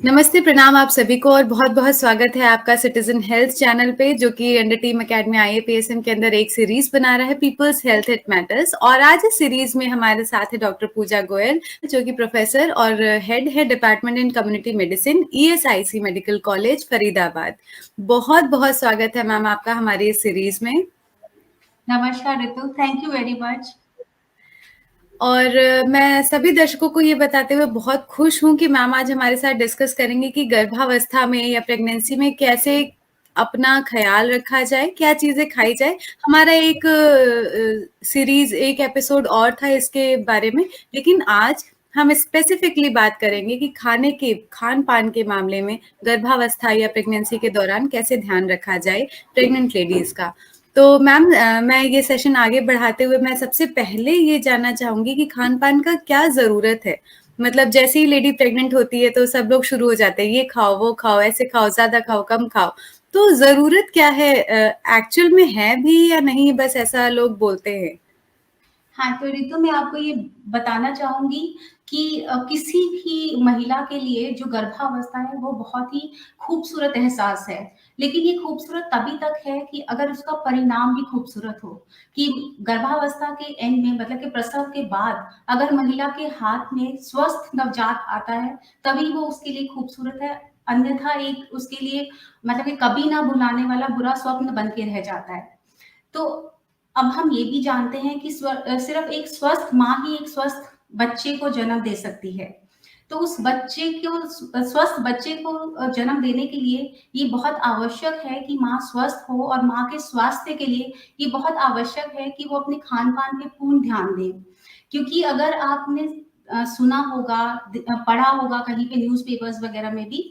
नमस्ते, प्रणाम आप सभी को और बहुत-बहुत स्वागत है आपका सिटीज़न हेल्थ चैनल पे, जो कि अंडर टीम अकेडमी आईएपीएसएम के अंदर एक सीरीज़ बना रहा है पीपल्स हेल्थ इट मैटर्स। और आज इस सीरीज़ में हमारे साथ है डॉक्टर पूजा गोयल, जो कि प्रोफेसर और हेड है department in community medicine, ESIC medical college, Faridabad. बहुत-बहुत स्वागत है मैम आपका हमारी इस सीरीज़ में। नमस्कार ऋतु, थैंक यू वेरी मच। और मैं सभी दर्शकों को ये बताते हुए बहुत खुश हूँ कि मैम आज हमारे साथ डिस्कस करेंगे कि गर्भावस्था में या प्रेगनेंसी में कैसे अपना ख्याल रखा जाए, क्या चीज़ें खाई जाए। हमारा एक सीरीज़, एक एपिसोड और था इसके बारे में, लेकिन आज हम स्पेसिफिकली बात करेंगे कि खान-पान के मामले में गर्भावस्था या प्रेगनेंसी के दौरान कैसे ध्यान रखा जाए प्रेग्नेंट लेडीज़ का। तो मैम मैं ये सेशन आगे बढ़ाते हुए मैं सबसे पहले ये जानना चाहूँगी कि खान-पान का क्या ज़रूरत है? मतलब जैसे ही लेडी प्रेग्नेंट होती है तो सब लोग शुरू हो जाते हैं, ये खाओ, वो खाओ, ऐसे खाओ, ज़्यादा खाओ, कम खाओ। तो ज़रूरत क्या है? एक्चुअल में है भी या नहीं, बस ऐसा लोग बोलते हैं? हाँ, तो ऋतु मैं आपको ये बताना चाहूँगी कि किसी भी महिला के लिए जो गर्भावस्था है वो बहुत ही खूबसूरत एहसास है। लेकिन ये खूबसूरत तभी तक है कि अगर उसका परिणाम भी खूबसूरत हो, कि गर्भावस्था के एंड में मतलब कि प्रसव के बाद अगर महिला के हाथ में स्वस्थ नवजात आता है, तभी वो उसके लिए खूबसूरत है। अन्यथा एक उसके लिए मतलब कि कभी ना भुलाने वाला बुरा स्वप्न बन के रह जाता है। तो अब हम ये भी जानते हैं कि सिर्फ एक स्वस्थ माँ ही एक स्वस्थ बच्चे को जन्म दे सकती है। तो उस बच्चे को स्वस्थ बच्चे को जन्म देने के लिए ये बहुत आवश्यक है कि माँ स्वस्थ हो और माँ के स्वास्थ्य के लिए ये बहुत आवश्यक है कि वो अपने खान-पान पे पूर्ण ध्यान दें। क्योंकि अगर आपने सुना होगा, पढ़ा होगा कहीं पे न्यूज़पेपर्स वगैरह में भी,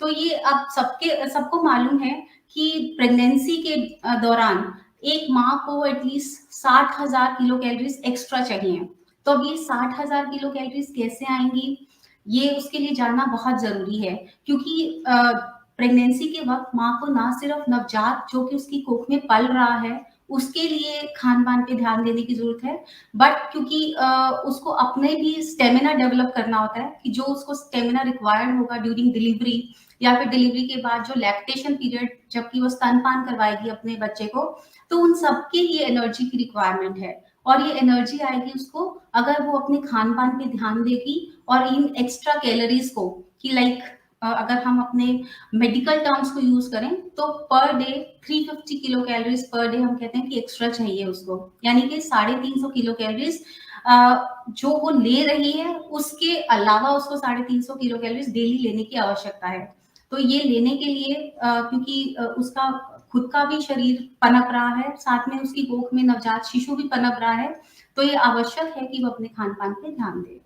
तो ये अब सबको मालूम है कि प्रेगनेंसी के दौरान एक माँ को एटलीस्ट 60,000 किलो कैलोरीज एक्स्ट्रा चाहिए। तो अब ये 60,000 किलो कैलोरीज कैसे आएँगी? ये उसके लिए जानना बहुत ज़रूरी है क्योंकि प्रेगनेंसी के वक़्त माँ को ना सिर्फ नवजात जो कि उसकी कोख में पल रहा है, उसके लिए खान-पान पे ध्यान देने की ज़रूरत है, बट क्योंकि उसको अपने भी स्टैमिना डेवलप करना होता है कि जो उसको स्टैमिना रिक्वायर्ड होगा ड्यूरिंग डिलीवरी या फिर डिलीवरी के बाद जो लैक्टेशन पीरियड जबकि वो स्तनपान करवाएगी अपने बच्चे को, तो उन सबके लिए एनर्जी की रिक्वायरमेंट है और ये एनर्जी आएगी उसको अगर वो अपने खान-पान पे ध्यान देगी और इन एक्स्ट्रा कैलोरीज़ को कि लाइक अगर हम अपने मेडिकल टर्म्स को यूज़ करें तो per day 350 kilo calories per day हम कहते हैं कि एक्स्ट्रा चाहिए उसको। यानी कि 350 किलो कैलोरीज़ जो वो ले रही है उसके अलावा उसको 350 किलो कैलोरीज़ डेली लेने की आवश्यकता है। तो ये लेने के लिए क्योंकि उसका खुद का भी शरीर पनप रहा है, साथ में उसकी कोख में नवजात शिशु भी पनप रहा है, तो ये आवश्यक है कि वो अपने खान-पान पे ध्यान दे।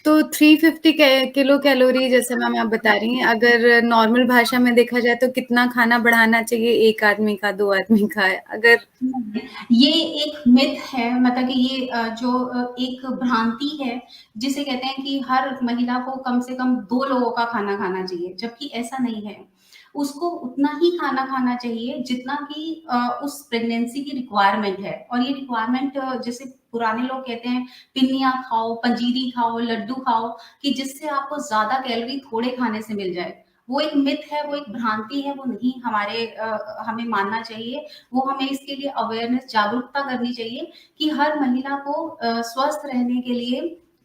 तो 350 किलो कैलोरी जैसे मैम आप बता रही हैं, अगर नॉर्मल भाषा में देखा जाए तो कितना खाना बढ़ाना चाहिए एक आदमी का, 2 आदमी का? अगर ये एक मिथ है मतलब कि ये एक भ्रांति है जिसे कहते हैं कि हर महिला को कम से कम 2 लोगों का खाना खाना चाहिए, जबकि ऐसा नहीं है। उसको उतना ही खाना खाना चाहिए जितना कि उस प्रेगनेंसी की रिक्वायरमेंट है और ये रिक्वायरमेंट जैसे पुराने लोग कहते हैं पिन्नियाँ खाओ, पंजीरी खाओ, लड्डू खाओ कि जिससे आपको ज़्यादा कैलोरी थोड़े खाने से मिल जाए। वो एक मिथ है, वो एक भ्रांति है, वो नहीं हमें मानना चाहिए। वो हमें इसके लिए अवेयरनेस जागरूकता करनी चाहिए कि हर महिला को स्वस्थ रहने के लिए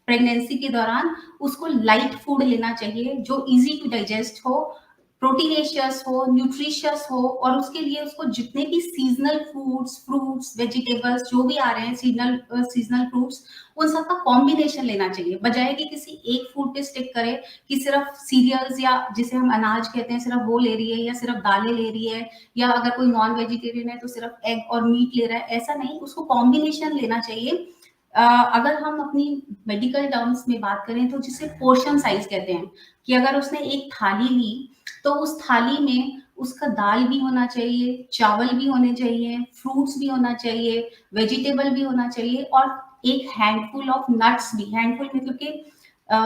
प्रेगनेंसी के दौरान उसको लाइट फूड लेना चाहिए जो इजी टू डाइजेस्ट हो, प्रोटीनेशियस हो, न्यूट्रिशियस हो और उसके लिए उसको जितने भी सीजनल फूड्स, फ्रूट्स, वेजिटेबल्स जो भी आ रहे हैं सीजनल फ्रूट्स उन सबका कॉम्बिनेशन लेना चाहिए बजाय कि किसी एक फूड पे स्टिक करे कि सिर्फ सीरियल्स या जिसे हम अनाज कहते हैं सिर्फ वो ले रही है या सिर्फ दालें ले रही है या अगर कोई नॉन वेजिटेरियन है तो सिर्फ एग और मीट ले रहा है, ऐसा नहीं, उसको कॉम्बिनेशन लेना चाहिए। अगर हम अपनी मेडिकल टर्म्स में बात करें तो जिसे पोर्शन साइज कहते हैं कि अगर उसने एक थाली ली तो उस थाली में उसका दाल भी होना चाहिए, चावल भी होने चाहिए, फ्रूट्स भी होना चाहिए, वेजिटेबल भी होना चाहिए और एक हैंडफुल ऑफ नट्स भी, हैंडफुल मतलब कि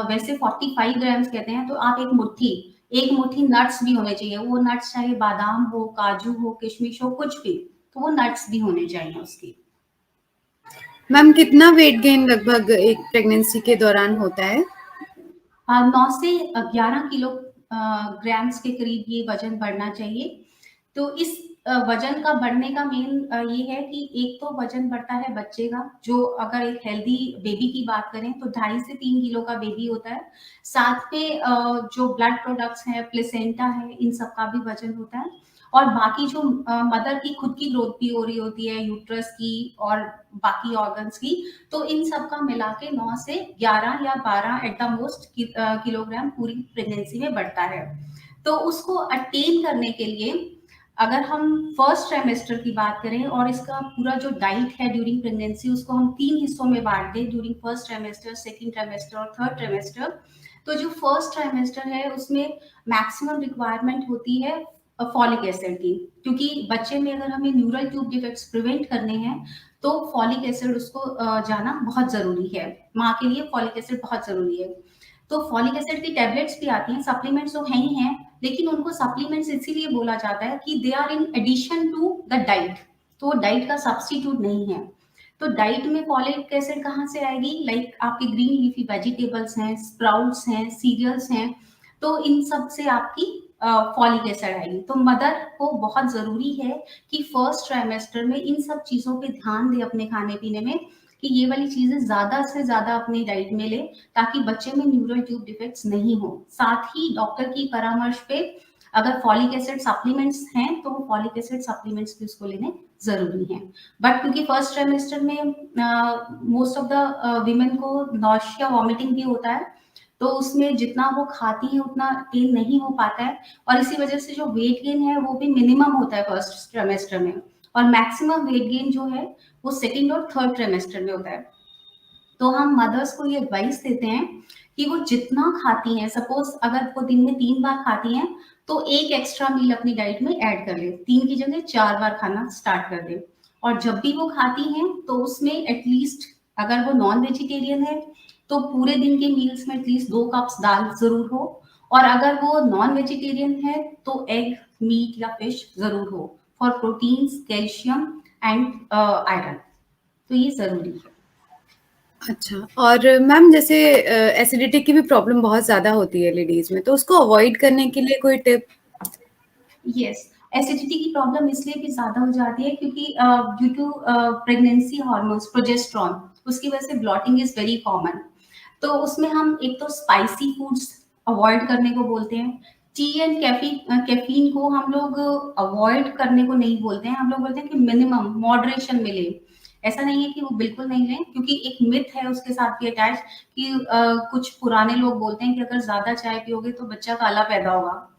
वैसे 45 ग्राम्स कहते हैं तो आप एक मुट्ठी नट्स भी होने चाहिए। वो नट्स चाहे बादाम हो, काजू हो, किशमिश हो, कुछ भी, तो वो नट्स भी होने चाहिए उसकी। मैम कितना वेट गेन लगभग एक प्रेगनेंसी के दौरान होता है? 9 से 11 किलो ग्राम्स के करीब ये वजन बढ़ना चाहिए। तो इस वजन का बढ़ने का मेन ये है कि एक तो वजन बढ़ता है बच्चे का, जो अगर एक हेल्दी बेबी की बात करें तो 2.5 से 3 किलो का बेबी होता है। साथ में जो ब्लड प्रोडक्ट्स हैं, प्लेसेंटा है, इन सब का भी वजन होता है। और बाकी जो मदर की खुद की ग्रोथ भी हो रही होती है, यूट्रस की और बाकी ऑर्गन्स की, तो इन सब का मिला के 9 से 11 या 12 एट द मोस्ट किलोग्राम पूरी प्रेगनेंसी में बढ़ता है। तो उसको अटेन करने के लिए अगर हम फर्स्ट ट्राइमेस्टर की बात करें और इसका पूरा जो डाइट है ड्यूरिंग प्रेगनेंसी, उसको हम 3 हिस्सों में बांट दें, during first trimester, second trimester और थर्ड ट्राइमेस्टर। तो जो फर्स्ट ट्राइमेस्टर है उसमें मैक्सिमम रिक्वायरमेंट होती है फॉलिक एसिड की, क्योंकि बच्चे में अगर हमें न्यूरल ट्यूब डिफेक्ट्स प्रिवेंट करने हैं तो फॉलिक एसिड उसको जाना बहुत जरूरी है। माँ के लिए फॉलिक एसिड बहुत जरूरी है। तो फॉलिक एसिड की टैबलेट्स भी आती हैं, सप्लीमेंट्स तो है ही हैं, लेकिन उनको सप्लीमेंट्स इसीलिए बोला जाता है कि they are in addition to the diet, तो डाइट का सब्स्टिट्यूट नहीं है। तो डाइट में फॉलिक एसिड कहाँ से आएगी? लाइक आपके ग्रीन लीफी वेजिटेबल्स हैं, स्प्राउट्स हैं, सीरियल्स हैं, तो इन सब से आपकी फॉलिक एसिड आएगी। तो मदर को बहुत जरूरी है कि फर्स्ट ट्राइमेस्टर में इन सब चीजों पे ध्यान दे अपने खाने पीने में, कि ये वाली चीजें ज्यादा से ज्यादा अपनी डाइट में ले, ताकि बच्चे में न्यूरल ट्यूब डिफेक्ट्स नहीं हो। साथ ही डॉक्टर की परामर्श पे अगर फॉलिक एसिड सप्लीमेंट्स हैं तो फॉलिक एसिड सप्लीमेंट्स भी उसको लेने जरूरी हैं। बट क्योंकि फर्स्ट ट्राइमेस्टर में मोस्ट ऑफ द विमेन को नॉशिया वॉमिटिंग भी होता है, तो उसमें जितना वो खाती है उतना गेन नहीं हो पाता है, और इसी वजह से जो वेट गेन है वो भी मिनिमम होता है फर्स्ट ट्राइमेस्टर में, और मैक्सिमम वेट गेन जो है वो सेकेंड और थर्ड ट्राइमेस्टर में होता है। तो हम मदर्स को ये एडवाइस देते हैं कि वो जितना खाती हैं, सपोज अगर वो दिन में 3 बार खाती हैं तो एक एक्स्ट्रा मील अपनी डाइट में ऐड कर ले, 3 की जगह 4 बार खाना स्टार्ट कर दे। और जब भी वो खाती हैं तो उसमें एटलीस्ट, अगर वो नॉन वेजिटेरियन है तो पूरे दिन के मील्स में एटलीस्ट 2 कप्स दाल जरूर हो, और अगर वो नॉन वेजिटेरियन है तो एग, मीट या फिश जरूर हो, for proteins, calcium and iron. तो ये जरूरी है। अच्छा, और मैम जैसे एसिडिटी की भी प्रॉब्लम बहुत ज़्यादा होती है लेडीज़ में, तो उसको अवॉइड करने के लिए कोई टिप? यस, एसिडिटी की प्रॉब्लम इसलिए भी ज़्यादा हो जाती है क्योंकि due to pregnancy hormones, progesterone, उसकी वजह से ब्लॉटिंग इज़ वेरी कॉमन। तो उसमें हम एक तो स्पाइसी फूड्स अवॉइड करने को बोलते हैं। टी एंड कैफीन को हम लोग अवॉइड करने को नहीं बोलते हैं, हम लोग बोलते हैं कि मिनिमम मॉडरेशन में लें। ऐसा नहीं है कि वो बिल्कुल नहीं लें, क्योंकि एक मिथ है उसके साथ भी अटैच कि कुछ पुराने लोग बोलते हैं कि अगर ज़्यादा चाय पियोगे तो बच्चा काला पैदा होगा।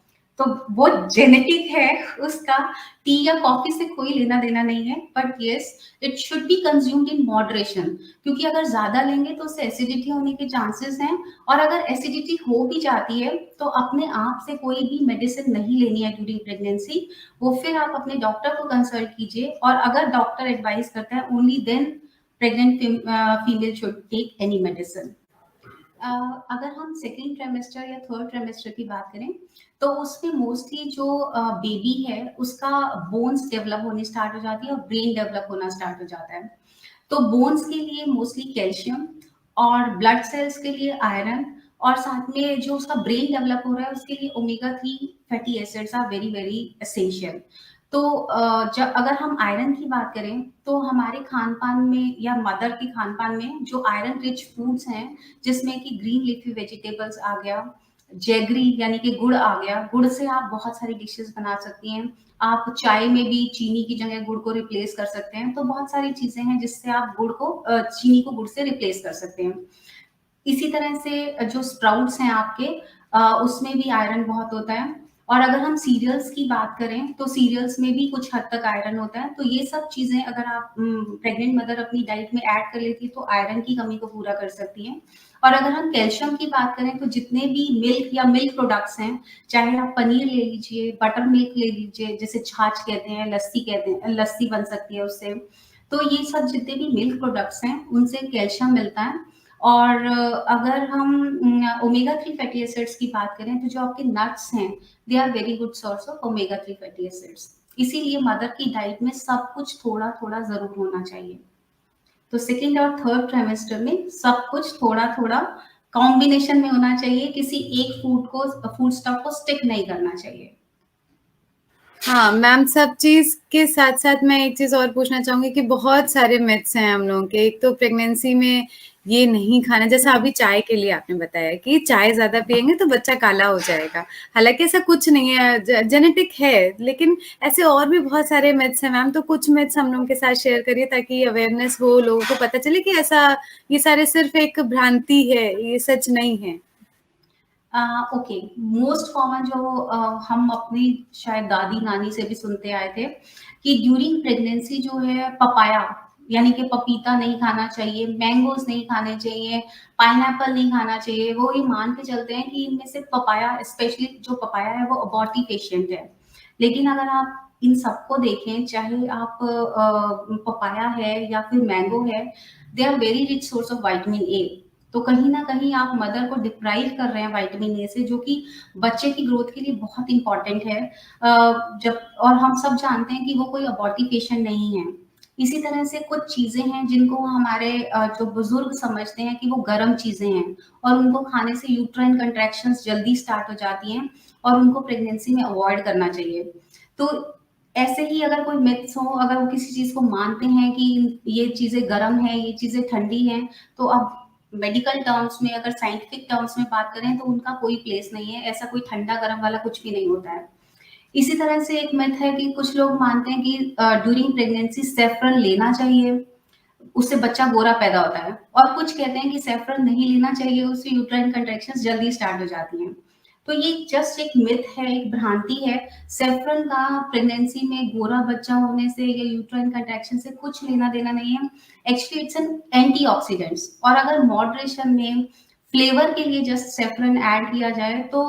तो वो जेनेटिक है उसका, टी या कॉफी से कोई लेना देना नहीं है। But yes, it should be consumed in moderation, क्योंकि अगर ज्यादा लेंगे तो उससे एसिडिटी होने के चांसेस हैं। और अगर एसिडिटी हो भी जाती है तो अपने आप से कोई भी मेडिसिन नहीं लेनी है ड्यूरिंग प्रेगनेंसी, वो फिर आप अपने डॉक्टर को कंसल्ट कीजिए, और अगर डॉक्टर एडवाइस करता है only then pregnant female should take any medicine. अगर हम सेकेंड ट्राइमेस्टर या थर्ड ट्राइमेस्टर की बात करें तो उसमें मोस्टली जो बेबी है उसका बोन्स डेवलप होने स्टार्ट हो जाती है और ब्रेन डेवलप होना स्टार्ट हो जाता है। तो बोन्स के लिए मोस्टली कैल्शियम, और ब्लड सेल्स के लिए आयरन, और साथ में जो उसका ब्रेन डेवलप हो रहा है उसके लिए omega 3 fatty acids are very very essential. तो जब अगर हम आयरन की बात करें तो हमारे खान पान में या मदर के खान पान में जो आयरन रिच फूड्स हैं, जिसमें कि ग्रीन लीफी वेजिटेबल्स आ गया, जैगरी यानी कि गुड़ आ गया, गुड़ से आप बहुत सारी डिशेस बना सकती हैं। आप चाय में भी चीनी की जगह गुड़ को रिप्लेस कर सकते हैं। तो बहुत सारी चीजें हैं जिससे आप गुड़ को चीनी को गुड़ से रिप्लेस कर सकते हैं। इसी तरह से जो स्प्राउट्स हैं आपके, उसमें भी आयरन बहुत होता है। और अगर हम सीरियल्स की बात करें तो सीरियल्स में भी कुछ हद तक आयरन होता है। तो ये सब चीजें अगर आप प्रेग्नेंट मदर अपनी डाइट में ऐड कर लेती है तो आयरन की कमी को पूरा कर सकती हैं। और अगर हम कैल्शियम की बात करें तो जितने भी मिल्क या मिल्क प्रोडक्ट्स हैं, चाहे आप पनीर ले लीजिए, बटर मिल्क ले लीजिए, जिसे छाछ कहते हैं, लस्सी कहते हैं, लस्सी बन सकती है उससे। तो ये सब जितने भी मिल्क प्रोडक्ट्स हैं उनसे कैल्शियम मिलता है। और अगर हम ओमेगा 3 फैटी एसिड्स की बात करें तो जो आपके नट्स हैं, they are very good source of omega 3 fatty acids. इसीलिए मदर की डाइट में सब कुछ थोड़ा थोड़ा जरूर होना चाहिए। तो सेकेंड और थर्ड ट्राइमेस्टर में सब कुछ थोड़ा थोड़ा कॉम्बिनेशन में होना चाहिए, किसी एक फूड स्टफ को स्टिक नहीं करना चाहिए। हाँ, मैम सब चीज़ के साथ-साथ मैं एक चीज़ और पूछना चाहूँगी कि बहुत सारे मिथ्स हैं हम लोगों के। एक तो प्रेगनेंसी में ये नहीं खाना, जैसा अभी चाय के लिए आपने बताया कि चाय ज़्यादा पिएँगे तो बच्चा काला हो जाएगा। हालाँकि ऐसा कुछ नहीं है, जेनेटिक है, लेकिन ऐसे और भी बहुत सारे मिथ्स हैं मैम, तो कुछ मिथ्स हम लोगों के साथ शेयर करिए ताकि अवेयरनेस हो, लोगों को पता चले कि ऐसा ये सारे सिर्फ़ एक भ्रांति है, ये सच नहीं है। ओके, मोस्ट कॉमन जो हम अपनी शायद दादी-नानी से भी सुनते आए थे कि ड्यूरिंग प्रेगनेंसी जो है पपाया यानी कि पपीता नहीं खाना चाहिए, मैंगोज़ नहीं खाने चाहिए, पाइनएप्पल नहीं खाना चाहिए। वो ये मान के चलते हैं कि इनमें से पपाया स्पेशली जो पपाया है वो अबॉर्टिफिशिएंट है। लेकिन अगर आप इन सबको देखें, चाहे आप पपाया है या फिर मैंगो है, they are very rich source of vitamin A. तो कहीं न कहीं आप मदर को डिप्राइव कर रहे हैं विटामिन ए से, जो कि बच्चे की ग्रोथ के लिए बहुत इम्पोर्टेंट है। जब और हम सब जानते हैं कि वो कोई अबॉर्टिफिशिएंट नहीं है। इसी तरह से कुछ चीज़ें हैं जिनको हमारे जो बुज़ुर्ग समझते हैं कि वो गरम चीज़ें हैं और उनको खाने से यूट्राइन कंट्रैक्शंस जल्दी स्टार्ट हो जाती हैं और उनको प्रेगनेंसी में अवॉइड करना चाहिए। तो ऐसे ही अगर कोई मिथ्स हो, अगर वो किसी चीज़ को मानते हैं कि ये चीज़ें गरम हैं, ये चीज़ें ठंडी हैं, तो अब मेडिकल टर्म्स में अगर साइंटिफिक टर्म्स में बात करें तो उनका कोई प्लेस नहीं है, ऐसा कोई ठंडा-गरम वाला कुछ भी नहीं होता है। इसी तरह से एक मिथ है कि कुछ लोग मानते हैं कि ड्यूरिंग प्रेगनेंसी सैफरन लेना चाहिए, उससे बच्चा गोरा पैदा होता है और कुछ कहते हैं कि सैफरन नहीं लेना चाहिए, उससे यूट्राइन कंट्रैक्शंस जल्दी स्टार्ट हो जाती हैं। तो ये जस्ट एक मिथ है, एक भ्रांति है। सैफरन का प्रेगनेंसी में गोरा बच्चा होने से या यूट्राइन कंट्रैक्शन से कुछ लेना-देना नहीं है। एक्चुअली इट्स एन एंटीऑक्सीडेंट्स और अगर मॉडरेशन में फ्लेवर के लिए जस्ट सैफरन ऐड किया जाए तो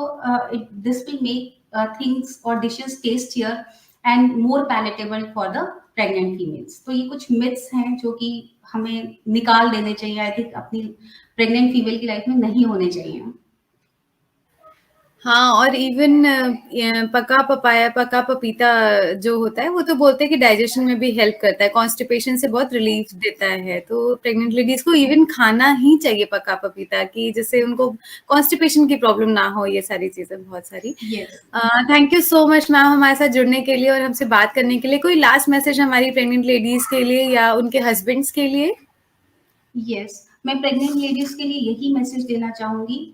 दिस विल मेक थिंग्स और dishes tastier and more palatable for the pregnant females. तो ये कुछ मिथ्स हैं जो कि हमें निकाल देने चाहिए, आई थिंक अपनी प्रेग्नेंट फीमेल की लाइफ में नहीं होने चाहिए। हाँ, और इवन पका पपाया, पका पपीता जो होता है, वो तो बोलते हैं कि डाइजेशन में भी हेल्प करता है, कॉन्स्टिपेशन से बहुत रिलीफ देता है। तो प्रेग्नेंट लेडीज़ को इवन खाना ही चाहिए पका पपीता कि जिससे उनको कॉन्स्टिपेशन की प्रॉब्लम ना हो, ये सारी चीज़ें बहुत सारी। Yes. Thank you so much ma'am हमारे साथ जुड़ने के लिए और हमसे बात करने के लिए। कोई लास्ट मैसेज हमारी प्रेग्नेंट लेडीज़ के लिए या उनके हस्बैंड्स के लिए? यस, मैं प्रेग्नेंट लेडीज़ के लिए यही मैसेज देना चाहूँगी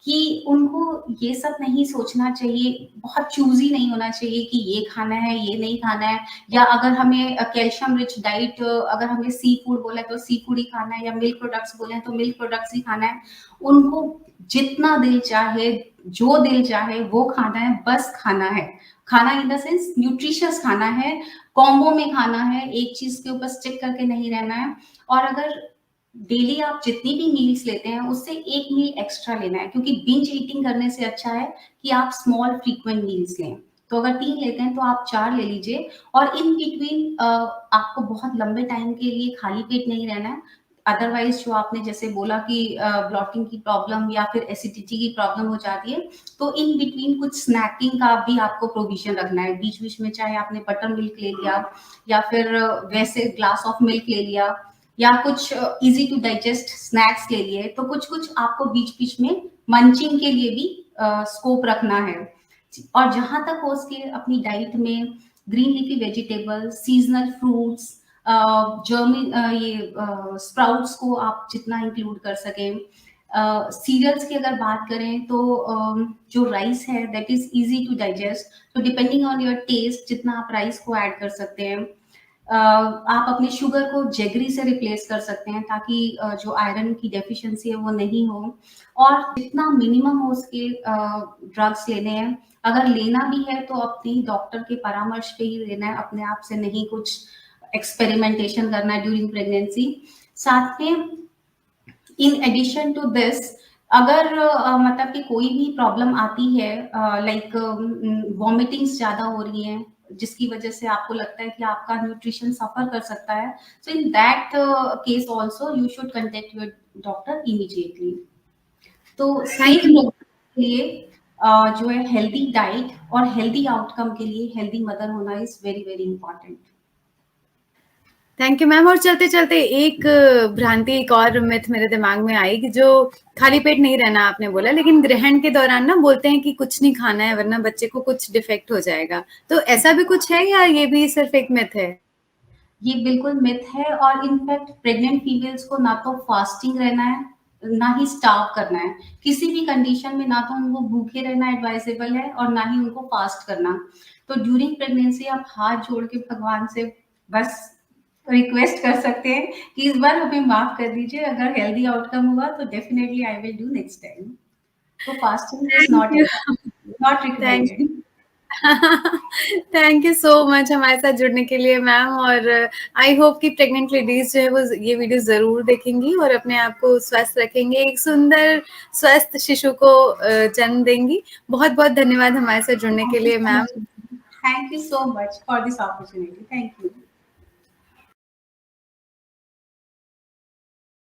कि उनको ये सब नहीं सोचना चाहिए, बहुत चूज़ी नहीं होना चाहिए कि ये खाना है, ये नहीं खाना है या अगर हमें कैल्शियम रिच डाइट अगर हमें सी फूड बोला है तो सी फूड ही खाना है या मिल्क प्रोडक्ट्स बोले हैं तो मिल्क प्रोडक्ट्स ही खाना है। उनको जितना दिल चाहे, जो दिल चाहे वो खाना है, बस खाना है। खाना इन द सेंस न्यूट्रिशियस खाना है, कॉम्बो में खाना है, एक चीज़ के ऊपर स्टिक करके नहीं रहना है और अगर डेली आप जितनी भी मील्स लेते हैं उससे एक मील एक्स्ट्रा लेना है क्योंकि बिंज ईटिंग करने से अच्छा है कि आप स्मॉल फ्रीक्वेंट मील्स लें। तो अगर 3 लेते हैं तो आप 4 ले लीजिए और इन बिटवीन आपको बहुत लंबे टाइम के लिए खाली पेट नहीं रहना है। अदरवाइज़ जो आपने जैसे बोला कि ब्लॉटिंग की प्रॉब्लम या फिर एसिडिटी की प्रॉब्लम हो जाती है, तो इन बिटवीन कुछ स्नैकिंग का भी आपको प्रोविज़न रखना है। बीच-बीच में चाहे आपने बटर मिल्क ले लिया या फिर वैसे ग्लास ऑफ मिल्क ले लिया या कुछ ईज़ी टू डाइजेस्ट स्नैक्स ले लिए, तो कुछ-कुछ आपको बीच-बीच में मंचिंग के लिए भी स्कोप रखना है। और जहाँ तक हो सके अपनी डाइट में green leafy vegetables, seasonal fruits sprouts को आप जितना इंक्लूड कर सकें। सीरियल्स की अगर बात करें तो जो राइस है that is easy to digest, तो डिपेंडिंग ऑन योर टेस्ट जितना आप राइस को ऐड कर सकते हैं। आप अपने शुगर को जेगरी से रिप्लेस कर सकते हैं ताकि जो आयरन की डेफिशिएंसी है वो नहीं हो और जितना मिनिमम हो उसके ड्रग्स लेने हैं। अगर लेना भी है तो अपनी डॉक्टर के परामर्श पे ही लेना है, अपने आप से नहीं कुछ एक्सपेरिमेंटेशन करना है ड्यूरिंग प्रेगनेंसी। साथ में इन एडिशन टू दिस अगर मतलब कि कोई भी प्रॉब्लम आती है लाइक वॉमिटिंग्स ज़्यादा हो रही हैं जिसकी वजह से आपको लगता है कि आपका न्यूट्रिशन सफर कर सकता है, so in that case also you should contact your doctor immediately. तो थैंक सेफ यू। के लिए जो है हेल्दी डाइट और हेल्दी आउटकम के लिए हेल्दी मदर होना is very very important. Thank you ma'am. और चलते-चलते एक भ्रांति, एक और मिथ मेरे दिमाग में आई कि जो खाली पेट नहीं रहना आपने बोला, लेकिन ग्रहण के दौरान ना बोलते हैं कि कुछ नहीं खाना है वरना बच्चे को कुछ डिफेक्ट हो जाएगा। तो ऐसा भी कुछ है या ये भी सिर्फ एक मिथ है? ये बिल्कुल मिथ है और इनफैक्ट प्रेग्नेंट फीमेल्स को ना तो फास्टिंग रहना है, ना ही स्टार्व करना है। किसी भी कंडीशन में ना तो उनको भूखे रहना एडवाइजेबल है और ना ही उनको फास्ट करना। तो ड्यूरिंग प्रेगनेंसी आप हाथ जोड़ के भगवान से बस रिक्वेस्ट कर सकते हैं कि इस बार हमें माफ़ कर दीजिए, अगर हेल्दी आउटकम हुआ तो definitely I will do next time. तो fasting is thank not you. Not thank recommended. Thank you so much हमारे साथ जुड़ने के लिए मैम। और आई होप कि प्रेग्नेंट लेडीज जो है वो ये वीडियो ज़रूर देखेंगी और अपने आप को स्वस्थ रखेंगे, एक सुंदर स्वस्थ शिशु को जन्म देंगी। बहुत-बहुत धन्यवाद हमारे साथ जुड़ने के Thank you लिए so ma'am. much. Thank you so much for this opportunity. Thank you.